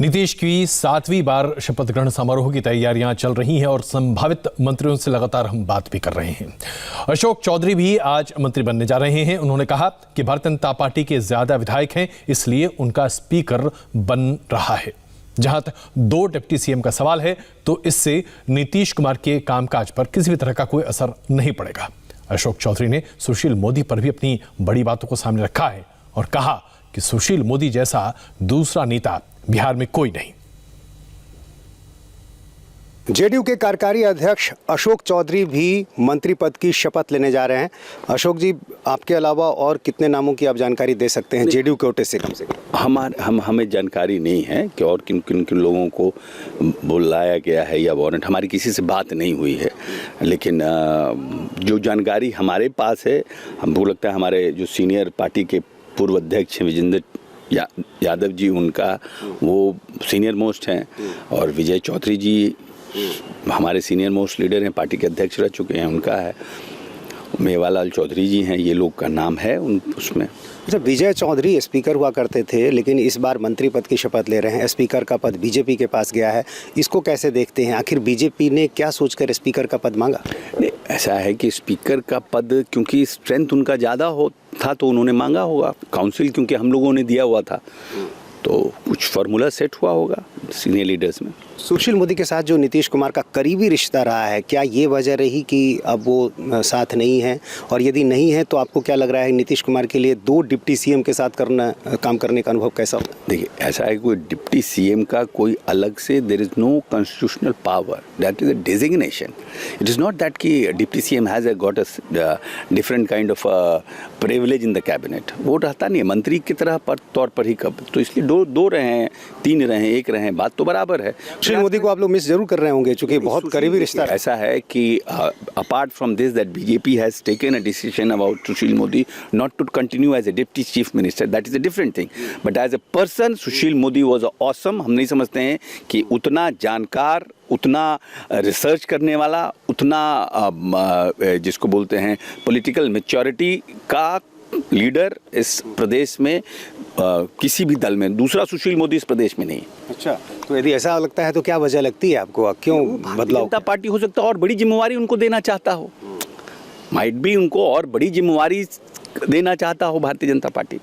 नीतीश की 7वीं बार शपथ ग्रहण समारोह की तैयारियां चल रही हैं और संभावित मंत्रियों से लगातार हम बात भी कर रहे हैं। अशोक चौधरी भी आज मंत्री बनने जा रहे हैं। उन्होंने कहा कि भारतीय जनता पार्टी के ज्यादा विधायक हैं, इसलिए उनका स्पीकर बन रहा है। जहां तक 2 डिप्टी सीएम का सवाल है तो इससे नीतीश कुमार के कामकाज पर किसी भी तरह का कोई असर नहीं पड़ेगा। अशोक चौधरी ने सुशील मोदी पर भी अपनी बड़ी बातों को सामने रखा है और कहा कि सुशील मोदी जैसा दूसरा नेता बिहार में कोई नहीं। जेडीयू के कार्यकारी अध्यक्ष अशोक चौधरी भी मंत्री पद की शपथ लेने जा रहे हैं। अशोक जी, आपके अलावा और कितने नामों की आप जानकारी दे सकते हैं जेडीयू के कोटे से? कम से कम हमें जानकारी नहीं है कि और किन किन किन लोगों को बुलाया गया है या वारंट, हमारी किसी से बात नहीं हुई है। लेकिन जो जानकारी हमारे पास है, हमको लगता है हमारे जो सीनियर पार्टी के पूर्व अध्यक्ष हैं विजेंद्र यादव जी, उनका वो सीनियर मोस्ट हैं, और विजय चौधरी जी हमारे सीनियर मोस्ट लीडर हैं, पार्टी के अध्यक्ष रह चुके हैं, उनका है। मेवालाल चौधरी जी हैं, ये लोग का नाम है उसमें। अच्छा, विजय चौधरी स्पीकर हुआ करते थे, लेकिन इस बार मंत्री पद की शपथ ले रहे हैं। स्पीकर का पद बीजेपी के पास गया है, इसको कैसे देखते हैं? आखिर बीजेपी ने क्या सोचकर स्पीकर का पद मांगा? नहीं, ऐसा है कि स्पीकर का पद क्योंकि स्ट्रेंथ उनका ज़्यादा था तो उन्होंने मांगा होगा। काउंसिल क्योंकि हम लोगों ने दिया हुआ था तो कुछ फार्मूला सेट हुआ होगा सीनियर लीडर्स में। सुशील मोदी के साथ जो नीतीश कुमार का करीबी रिश्ता रहा है, क्या ये वजह रही कि अब वो साथ नहीं है? और यदि नहीं है तो आपको क्या लग रहा है नीतीश कुमार के लिए 2 डिप्टी सीएम के साथ काम करने का अनुभव कैसा होगा? देखिए, ऐसा है, कोई डिप्टी सीएम का कोई अलग से there is no constitutional power, that is a designation. It is not that कि deputy CM has got a different kind of privilege in the cabinet. वो रहता नहीं है मंत्री की तरह पर तौर पर ही कब, तो इसलिए दो रहे हैं, 3 रहे हैं, 1 रहे हैं, बात तो बराबर है। सुशील मोदी को आप लोग मिस जरूर कर रहे होंगे क्योंकि बहुत करीबी रिश्ता है। ऐसा है कि apart from this that BJP has taken a decision about Sushil Modi not to continue as a deputy chief minister, that is a different thing, but as a person Sushil Modi was awesome. हम नहीं समझते हैं कि उतना जानकार, उतना रिसर्च करने वाला, उतना जिसको बोलते हैं पॉलिटिकल मैच्योरिटी का लीडर इस प्रदेश में किसी भी दल में दूसरा सुशील मोदी इस प्रदेश में नहीं। अच्छा, तो यदि ऐसा लगता है तो क्या वजह लगती है आपको, क्यों बदलाव? जनता पार्टी हो सकता है और बड़ी जिम्मेवारी उनको देना चाहता हो, माइट भी उनको और बड़ी जिम्मेवारी देना चाहता हो भारतीय जनता पार्टी।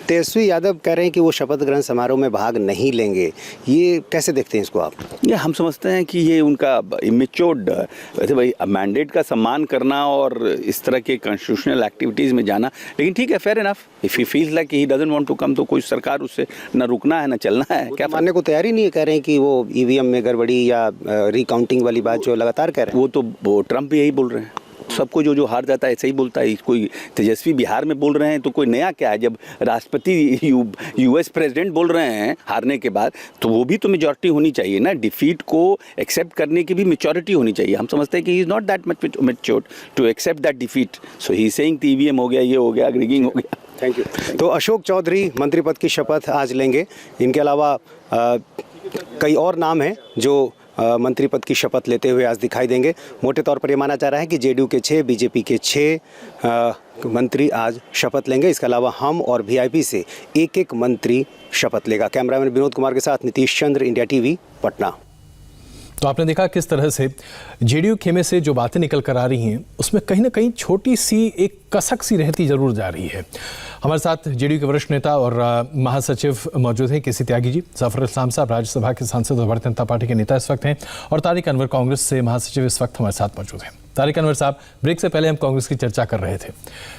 तेजस्वी यादव कह रहे हैं कि वो शपथ ग्रहण समारोह में भाग नहीं लेंगे, ये कैसे देखते हैं इसको आप? ये हम समझते हैं कि ये उनका इमेच्योर्ड, वैसे भाई मैंडेट का सम्मान करना और इस तरह के कॉन्स्टिट्यूशनल एक्टिविटीज़ में जाना, लेकिन ठीक है, fair enough. If he feels like he doesn't want to come तो कोई सरकार उससे न रुकना है न चलना है। क्या मानने को तैयार ही नहीं है, कह रहे हैं कि वो ईवीएम में गड़बड़ी या रिकाउंटिंग वाली बात जो लगातार कह रहे हैं। वो ट्रम्प भी यही बोल रहे हैं। सबको जो हार जाता है ऐसे ही बोलता है। कोई तेजस्वी बिहार में बोल रहे हैं तो कोई नया क्या है? जब राष्ट्रपति यूएस प्रेसिडेंट बोल रहे हैं हारने के बाद, तो वो भी तो मेजॉरिटी होनी चाहिए ना। डिफीट को एक्सेप्ट करने की भी मेचोरिटी होनी चाहिए। हम समझते हैं कि he is not that much matured to accept that defeat, so he saying EVM हो गया, ये हो गया, रिगिंग हो गया। Thank you. तो अशोक चौधरी मंत्री पद की शपथ आज लेंगे। इनके अलावा कई और नाम हैं जो मंत्री पद की शपथ लेते हुए आज दिखाई देंगे। मोटे तौर पर यह माना जा रहा है कि जेडीयू के 6, बीजेपी के 6 मंत्री आज शपथ लेंगे। इसके अलावा हम और वीआईपी से 1-1 मंत्री शपथ लेगा। कैमरामैन विनोद कुमार के साथ नीतीश चंद्र, इंडिया टीवी, पटना। तो आपने देखा किस तरह से जेडीयू खेमे से जो बातें निकल कर आ रही हैं उसमें कहीं ना कहीं छोटी सी एक कसक सी रहती जरूर जा रही है। हमारे साथ जेडीयू के वरिष्ठ नेता और महासचिव मौजूद हैं केसी त्यागी जी, जफर इस्लाम साहब राज्यसभा के सांसद और भारतीय जनता पार्टी के नेता इस वक्त हैं, और तारिक अनवर कांग्रेस से महासचिव इस वक्त हमारे साथ मौजूद हैं। तारिक अनवर साहब, ब्रेक से पहले हम कांग्रेस की चर्चा कर रहे थे।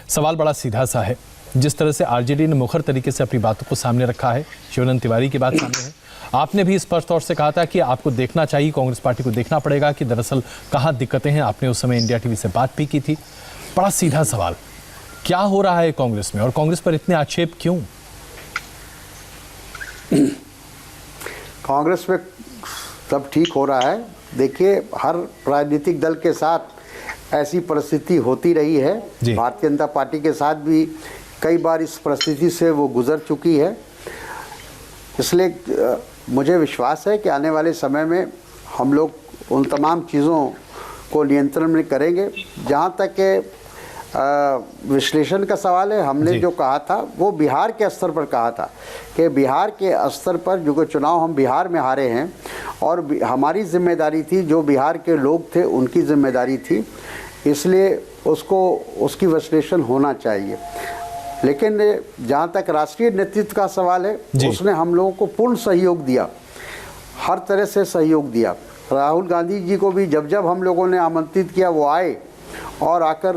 सवाल बड़ा सीधा सा है, जिस तरह से आरजेडी ने मुखर तरीके से अपनी बातों को सामने रखा है, शिवानंद तिवारी की बात सामने है। आपने भी स्पष्ट तौर से कहा था कि आपको देखना चाहिए, कांग्रेस पार्टी को देखना पड़ेगा कि दरअसल कहाँ दिक्कतें हैं। आपने उस समय इंडिया टीवी से बात भी की थी। बड़ा सीधा सवाल, क्या हो रहा है कांग्रेस में और कांग्रेस पर इतने आक्षेप क्यों? कांग्रेस में सब ठीक हो रहा है। देखिए, हर राजनीतिक दल के साथ ऐसी परिस्थिति होती रही है। भारतीय जनता पार्टी के साथ भी कई बार इस परिस्थिति से वो गुजर चुकी है। इसलिए मुझे विश्वास है कि आने वाले समय में हम लोग उन तमाम चीज़ों को नियंत्रण में करेंगे। जहाँ तक के विश्लेषण का सवाल है। हमने जो कहा था वो बिहार के स्तर पर कहा था कि बिहार के स्तर पर जो चुनाव हम बिहार में हारे हैं और हमारी जिम्मेदारी थी, जो बिहार के लोग थे उनकी जिम्मेदारी थी, इसलिए उसकी विश्लेषण होना चाहिए। लेकिन जहाँ तक राष्ट्रीय नेतृत्व का सवाल है, उसने हम लोगों को पूर्ण सहयोग दिया, हर तरह से सहयोग दिया। राहुल गांधी जी को भी जब जब हम लोगों ने आमंत्रित किया वो आए और आकर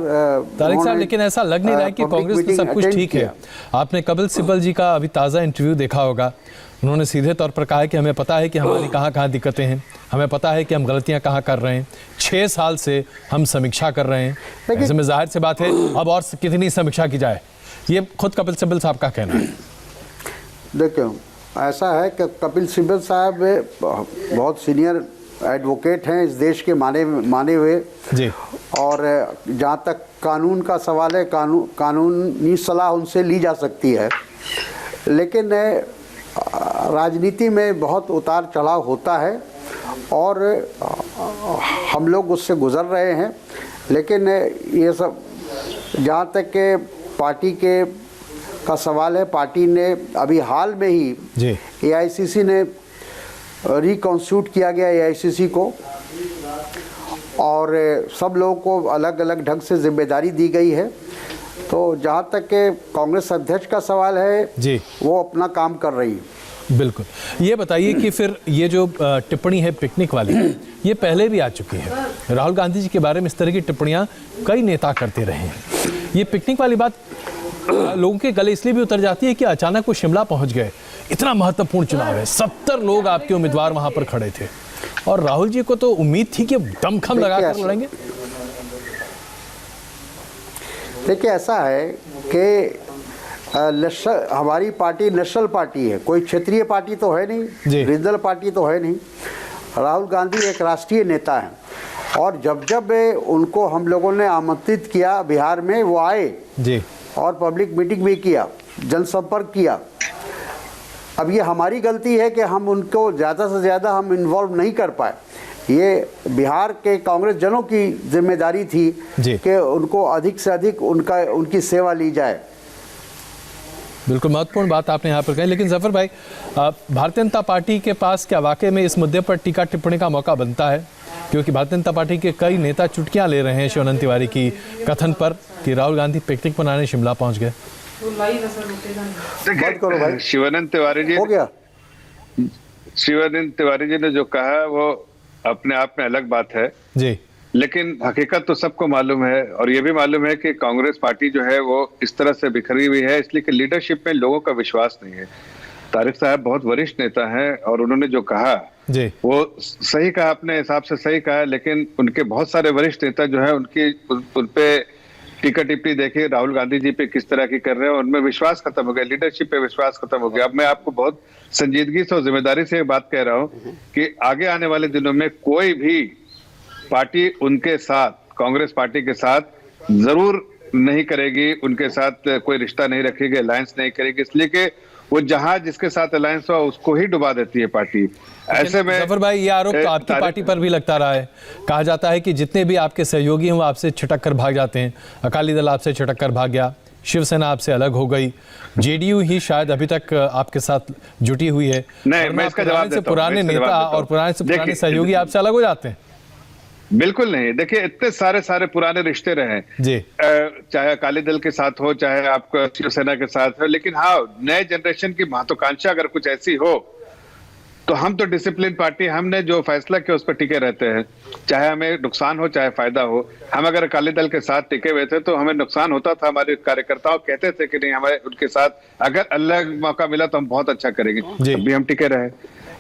तारिक साहब, लेकिन ऐसा लग नहीं रहा है कि कांग्रेस में सब कुछ ठीक है। आपने कपिल सिब्बल जी का अभी ताज़ा इंटरव्यू देखा होगा। उन्होंने सीधे तौर पर कहा है कि हमें पता है कि हमारी कहाँ दिक्कतें हैं, हमें पता है कि हम गलतियां कहाँ कर रहे हैं, 6 साल से हम समीक्षा कर रहे हैं। ऐसे में जाहिर सी बात है अब और कितनी समीक्षा की जाए, ये खुद कपिल सिब्बल साहब का कहना है। देखो, ऐसा है कि कपिल सिब्बल साहब बहुत सीनियर एडवोकेट हैं, इस देश के माने हुए जी। और जहाँ तक कानून का सवाल है, कानूनी सलाह उनसे ली जा सकती है। लेकिन राजनीति में बहुत उतार चढ़ाव होता है और हम लोग उससे गुजर रहे हैं। लेकिन ये सब जहाँ तक के पार्टी का सवाल है, पार्टी ने अभी हाल में ही एआईसीसी ने रिकॉन्स्टिट्यूट किया गया एआईसीसी को, और सब लोगों को अलग अलग ढंग से जिम्मेदारी दी गई है। तो जहाँ तक के कांग्रेस अध्यक्ष का सवाल है जी, वो अपना काम कर रही है। बिल्कुल। ये बताइए कि फिर ये जो टिप्पणी है पिकनिक वाली, ये पहले भी आ चुकी है। राहुल गांधी जी के बारे में इस तरह की टिप्पणियां कई नेता करते रहे हैं। ये पिकनिक वाली बात लोगों के गले इसलिए भी उतर जाती है कि अचानक वो शिमला पहुंच गए, इतना महत्वपूर्ण चुनाव है, 70 लोग आपके उम्मीदवार वहां पर खड़े थे और राहुल जी को तो उम्मीद थी कि दमखम लगाकर लड़ेंगे। देखिए, ऐसा है कि हमारी पार्टी नेशनल पार्टी है, कोई क्षेत्रीय पार्टी तो है नहीं, रीजनल पार्टी तो है नहीं। राहुल गांधी एक राष्ट्रीय नेता है और जब जब उनको हम लोगों ने आमंत्रित किया बिहार में, वो आए जी और पब्लिक मीटिंग भी किया, जनसंपर्क किया। अब ये हमारी गलती है कि हम उनको ज़्यादा से ज़्यादा हम इन्वॉल्व नहीं कर पाए। ये बिहार के कांग्रेस जनों की जिम्मेदारी थी कि उनको अधिक से अधिक उनकी सेवा ली जाए। बिल्कुल महत्वपूर्ण बात आपने यहाँ पर कही। लेकिन जफर भाई, भारतीय जनता पार्टी के पास क्या वाकई में इस मुद्दे पर टीका टिप्पणी का मौका बनता है? क्योंकि भारतीय जनता पार्टी के कई नेता चुटकियां ले रहे हैं शिवानंद तिवारी की कथन पर कि राहुल गांधी पिकनिक मनाने शिमला पहुंच गए। शिवानंद तिवारी जी, हो गया। शिवानंद तिवारी जी ने जो कहा वो अपने आप में अलग बात है जी, लेकिन हकीकत तो सबको मालूम है और ये भी मालूम है कि कांग्रेस पार्टी जो है वो इस तरह से बिखरी हुई है इसलिए कि लीडरशिप में लोगों का विश्वास नहीं है। तारिक साहब बहुत वरिष्ठ नेता हैं और उन्होंने जो कहा जी, वो सही कहा, अपने हिसाब से सही कहा, लेकिन उनके बहुत सारे वरिष्ठ नेता जो है उन पे टीका टिप्पणी देखिए राहुल गांधी जी पे किस तरह की कर रहे हैं, उनमें विश्वास खत्म हो गया, लीडरशिप पे विश्वास खत्म हो गया। अब मैं आपको बहुत संजीदगी से और जिम्मेदारी से बात कह रहा हूँ कि आगे आने वाले दिनों में कोई भी पार्टी उनके साथ, कांग्रेस पार्टी के साथ जरूर नहीं करेगी, उनके साथ कोई रिश्ता नहीं रखेगी, अलायंस नहीं करेगी, इसलिए कि वो जहां जिसके साथ अलायंस हुआ उसको ही डुबा देती है पार्टी। ऐसे में जफर भाई, ये आरोप तो आपकी पार्टी पर भी लगता रहा है। कहा जाता है कि जितने भी आपके सहयोगी हैं वो आपसे छिटक कर भाग जाते हैं। अकाली दल आपसे छिटक कर भाग गया, शिवसेना आपसे अलग हो गई, जेडीयू ही शायद अभी तक आपके साथ जुटी हुई है। नहीं, मैं इसका जवाब देता हूं। पुराने नेता और पुराने से पुराने सहयोगी आपसे अलग हो जाते हैं? बिल्कुल नहीं। देखिए, इतने सारे पुराने रिश्ते रहे जी, चाहे अकाली दल के साथ हो, चाहे आपको शिवसेना के साथ हो, लेकिन हाँ, नए जनरेशन की महत्वाकांक्षा अगर कुछ ऐसी हो तो हम तो डिसिप्लिन पार्टी, हमने जो फैसला किया उस पर टिके रहते हैं, चाहे हमें नुकसान हो चाहे फायदा हो। हम अगर अकाली दल के साथ टिके हुए थे तो हमें नुकसान होता था, हमारे कार्यकर्ताओं कहते थे कि नहीं, हमें उनके साथ अगर अलग मौका मिला तो हम बहुत अच्छा करेंगे, तब भी हम टिके रहे।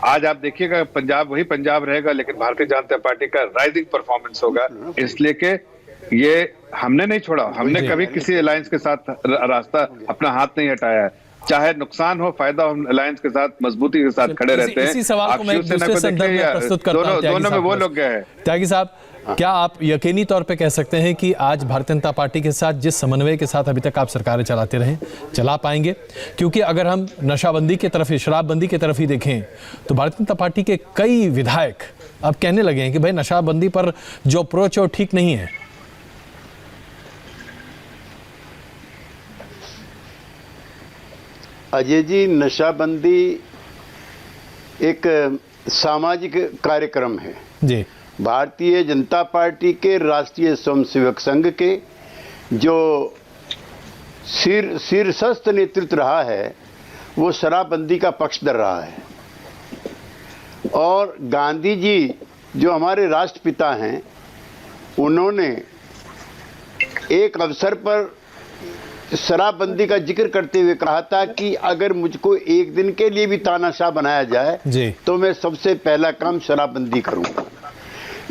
आज आप देखिएगा पंजाब वही पंजाब रहेगा, लेकिन भारतीय जनता पार्टी का राइजिंग परफॉर्मेंस होगा, इसलिए कि ये हमने नहीं छोड़ा, हमने कभी किसी अलायंस के साथ रास्ता अपना हाथ नहीं हटाया है, चाहे नुकसान हो फायदा हो, अलायंस के साथ मजबूती के साथ खड़े रहते हैं। इसी सवाल को मैं एक दूसरे संदर्भ में प्रस्तुत करता हूं। दोनों में वो लोग गए हैं। त्यागी साहब, क्या आप यकीनी तौर पे कह सकते हैं कि आज भारतीय जनता पार्टी के साथ जिस समन्वय के साथ अभी तक आप सरकारें चलाते रहे, चला पाएंगे? क्योंकि अगर हम नशाबंदी की तरफ, शराबबंदी की तरफ ही देखें तो भारतीय जनता पार्टी के कई विधायक अब कहने लगे हैं कि भाई नशाबंदी पर जो अप्रोच है वो ठीक नहीं है। अजय जी, नशाबंदी एक सामाजिक कार्यक्रम है जी। भारतीय जनता पार्टी के राष्ट्रीय स्वयंसेवक संघ के जो शीर्षस्थ नेतृत्व रहा है वो शराबबंदी का पक्षधर रहा है। और गांधी जी जो हमारे राष्ट्रपिता हैं, उन्होंने एक अवसर पर शराबबंदी का जिक्र करते हुए कहा था कि अगर मुझको एक दिन के लिए भी तानाशाह बनाया जाए तो मैं सबसे पहला काम शराबबंदी करूंगा।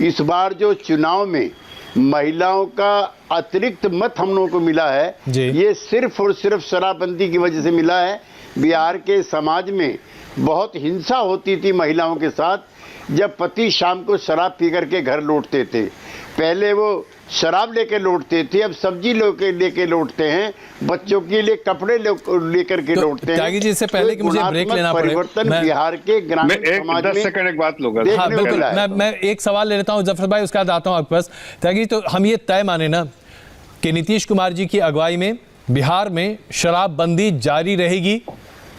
इस बार जो चुनाव में महिलाओं का अतिरिक्त मत हम लोगों को मिला है, ये सिर्फ और सिर्फ शराबबंदी की वजह से मिला है। बिहार के समाज में बहुत हिंसा होती थी महिलाओं के साथ, जब पति शाम को शराब पी करके घर लौटते थे। पहले वो शराब लेके लौटते थे, अब सब्जी लेके लौटते हैं, बच्चों के लिए कपड़े लेकर के लौटते हैं। त्यागी जी, इससे पहले कि मुझे ब्रेक लेना पड़े, परिवर्तन बिहार के ग्रामीण समाज में 10 सेकंड एक बात लूंगा। हाँ बिल्कुल, मैं एक सवाल ले लेता हूँ जफर भाई, उसके बाद आता हूँ आपके पास। त्यागी, तो हम ये तय माने ना कि नीतीश कुमार जी की अगुवाई में बिहार में शराबबंदी जारी रहेगी,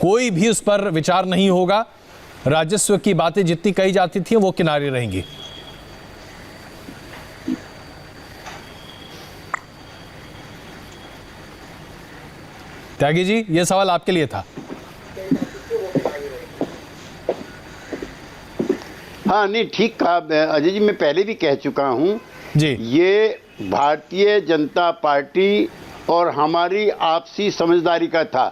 कोई भी उस पर विचार नहीं होगा, राजस्व की बातें जितनी कही जाती थी वो किनारे रहेंगी? त्यागी जी, यह सवाल आपके लिए था। हाँ, नहीं, ठीक कहा अजय जी, मैं पहले भी कह चुका हूं जी। ये भारतीय जनता पार्टी और हमारी आपसी समझदारी का था।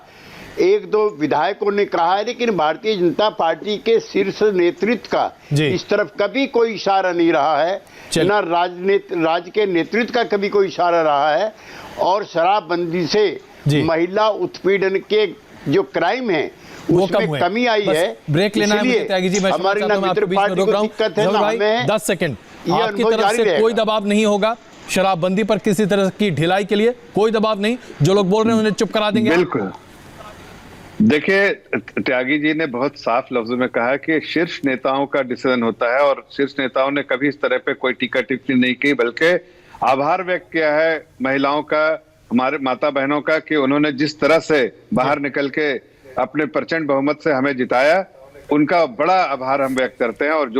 एक दो विधायकों ने कहा है, लेकिन भारतीय जनता पार्टी के शीर्ष नेतृत्व का इस तरफ कभी कोई इशारा नहीं रहा है, ना राज्य के नेतृत्व का कभी कोई इशारा रहा है। और शराबबंदी से महिला उत्पीड़न के जो क्राइम है उसमें कमी आई है। ब्रेक लेना है मुझे, त्यागी जी, मैं हमारी ना मित्र पार्टी को दिक्कत है, ना हमें। 10 सेकंड, आपकी तरफ से कोई दबाव नहीं होगा शराबबंदी पर, किसी तरह की ढिलाई के लिए कोई दबाव नहीं, जो लोग बोल रहे हैं उन्हें चुप करा देंगे। बिल्कुल। देखिए, त्यागी जी ने बहुत साफ लफ्जों में कहा कि शीर्ष नेताओं का डिसीजन होता है, और शीर्ष नेताओं ने कभी इस तरह पे कोई टीका टिप्पणी नहीं की, बल्कि आभार व्यक्त किया है महिलाओं का, हमारे माता बहनों का, कि उन्होंने जिस तरह से बाहर निकल के अपने प्रचंड बहुमत से हमें जिताया, उनका बड़ा आभार हम व्यक्त करते हैं। और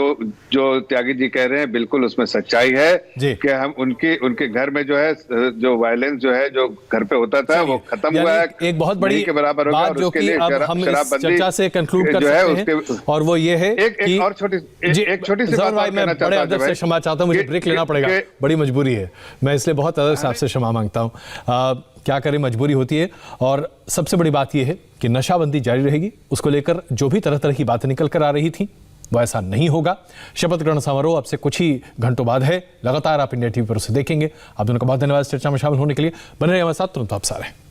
जो त्यागी जी कह रहे हैं बिल्कुल उसमें सच्चाई है कि हम उनके घर में जो है, जो वायलेंस जो है, जो घर पे होता था, वो खत्म हुआ है, एक बहुत बड़ी के बराबर होगा। बात जो कि अब हम इस चर्चा से कंक्लूड कर सकते हैं, और वो ये है एक और छोटी सी बात मैं बड़े अदब से क्षमा चाहता हूँ, मुझे ब्रेक लेना पड़ेगा, बड़ी मजबूरी है, मैं इसलिए बहुत अदब से आपसे क्षमा मांगता हूँ। क्या करें, मजबूरी होती है। और सबसे बड़ी बात यह है कि नशाबंदी जारी रहेगी, उसको लेकर जो भी तरह तरह की बातें निकल कर आ रही थी वो ऐसा नहीं होगा। शपथ ग्रहण समारोह अब से कुछ ही घंटों बाद है, लगातार आप इंडिया टीवी पर उसे देखेंगे। आप दोनों का बहुत धन्यवाद चर्चा में शामिल होने के लिए। बने रहिए हमारे साथ, तुरंत आप सारे।